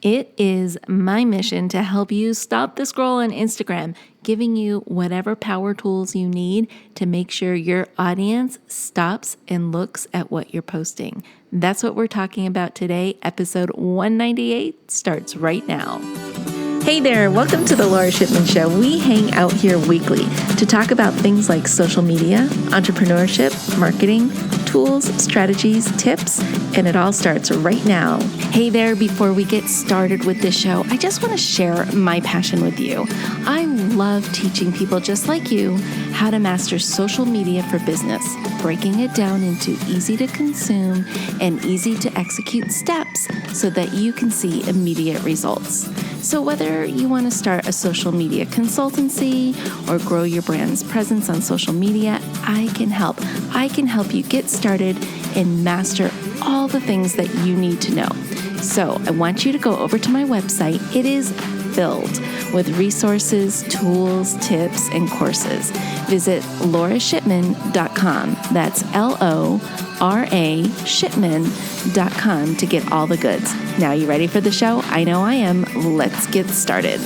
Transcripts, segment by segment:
It is my mission to help you stop the scroll on Instagram, giving you whatever power tools you need to make sure your audience stops and looks at what you're posting. That's what we're talking about today. Episode 198 starts right now. Hey there, welcome to the Lora Shipman Show. We hang out here weekly to talk about things like social media, entrepreneurship, marketing, tools, strategies, tips, and it all starts right now. Hey there, before we get started with the show, I just want to share my passion with you. I love teaching people just like you how to master social media for business, breaking it down into easy to consume and easy to execute steps so that you can see immediate results. So whether you want to start a social media consultancy or grow your brand's presence on social media, I can help. I can help you get started and master all the things that you need to know. So I want you to go over to my website. It is filled with resources, tools, tips, and courses. Visit lorashipman.com. That's LORA shipman.com to get all the goods. Now, you ready for the show? I know I am. Let's get started.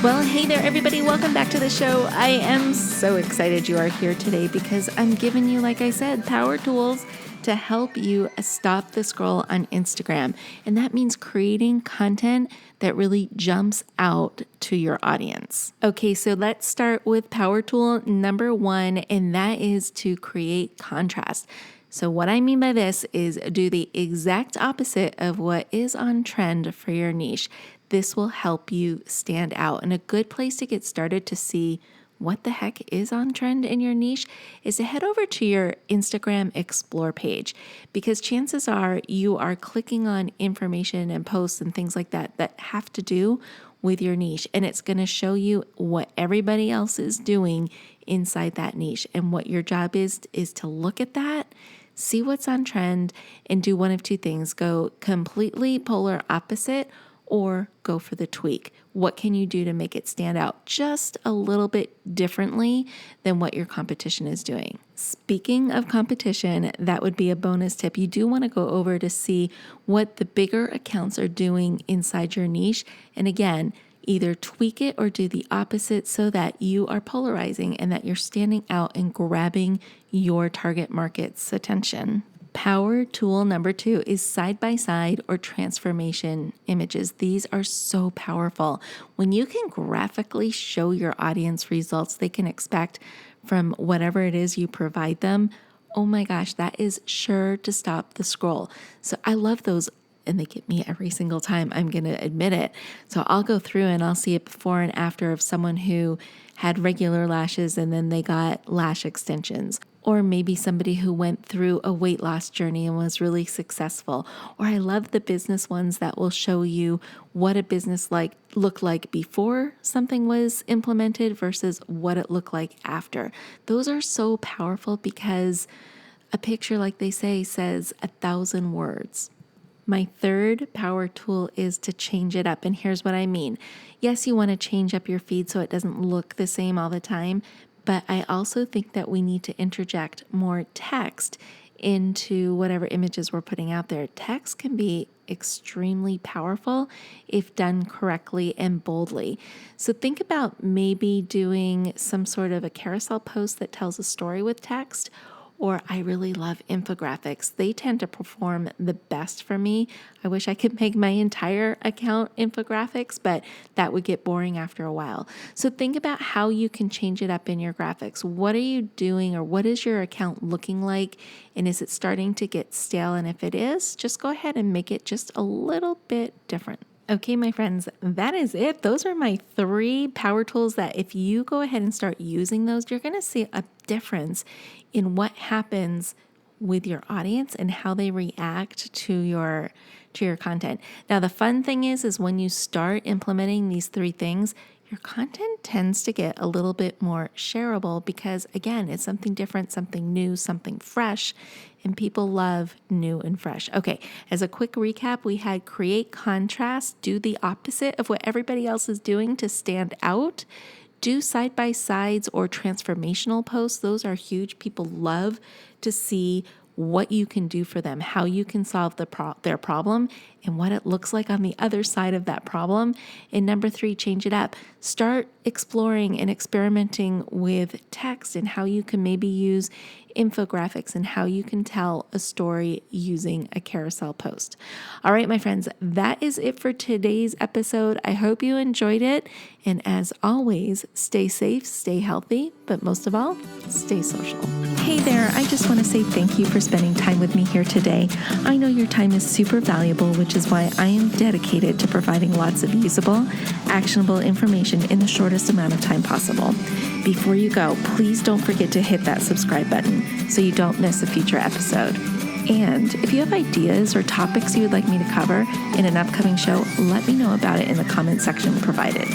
Well, hey there, everybody. Welcome back to the show. I am so excited you are here today because I'm giving you, like I said, power tools to help you stop the scroll on Instagram. And that means creating content that really jumps out to your audience. Okay, so let's start with power tool number 1, and that is to create contrast. So what I mean by this is do the exact opposite of what is on trend for your niche. This will help you stand out. And a good place to get started to see what the heck is on trend in your niche is to head over to your Instagram Explore page, because chances are you are clicking on information and posts and things like that that have to do with your niche. And it's going to show you what everybody else is doing inside that niche. And what your job is to look at that, see what's on trend, and do one of two things: go completely polar opposite or go for the tweak. What can you do to make it stand out just a little bit differently than what your competition is doing? Speaking of competition, that would be a bonus tip. You do want to go over to see what the bigger accounts are doing inside your niche. And again, either tweak it or do the opposite so that you are polarizing and that you're standing out and grabbing your target market's attention. Power tool number 2 is side-by-side or transformation images. These are so powerful. When you can graphically show your audience results they can expect from whatever it is you provide them, oh my gosh, that is sure to stop the scroll. So I love those, and they get me every single time, I'm going to admit it. So I'll go through and I'll see a before and after of someone who had regular lashes and then they got lash extensions. Or maybe somebody who went through a weight loss journey and was really successful. Or I love the business ones that will show you what a business looked like before something was implemented versus what it looked like after. Those are so powerful because a picture, like they say, says 1,000 words. My third power tool is to change it up. And here's what I mean. Yes, you want to change up your feed so it doesn't look the same all the time. But I also think that we need to interject more text into whatever images we're putting out there. Text can be extremely powerful if done correctly and boldly. So think about maybe doing some sort of a carousel post that tells a story with text. Or I really love infographics. They tend to perform the best for me. I wish I could make my entire account infographics, but that would get boring after a while. So think about how you can change it up in your graphics. What are you doing, or what is your account looking like? And is it starting to get stale? And if it is, just go ahead and make it just a little bit different. Okay, my friends, that is it. Those are my 3 power tools that if you go ahead and start using those, you're going to see a difference in what happens with your audience and how they react to your content. Now, the fun thing is when you start implementing these 3 things, your content tends to get a little bit more shareable because, again, it's something different, something new, something fresh, and people love new and fresh. Okay, as a quick recap, we had create contrast, do the opposite of what everybody else is doing to stand out, do side-by-sides or transformational posts. Those are huge. People love to see what you can do for them, how you can solve their problem, and what it looks like on the other side of that problem. And number 3, change it up. Start exploring and experimenting with text and how you can maybe use infographics and how you can tell a story using a carousel post. All right, my friends, that is it for today's episode. I hope you enjoyed it. And as always, stay safe, stay healthy, but most of all, stay social. Hey there, I just want to say thank you for spending time with me here today. I know your time is super valuable, which is why I am dedicated to providing lots of usable, actionable information in the shortest amount of time possible. Before you go, please don't forget to hit that subscribe button so you don't miss a future episode. And if you have ideas or topics you would like me to cover in an upcoming show, let me know about it in the comment section provided.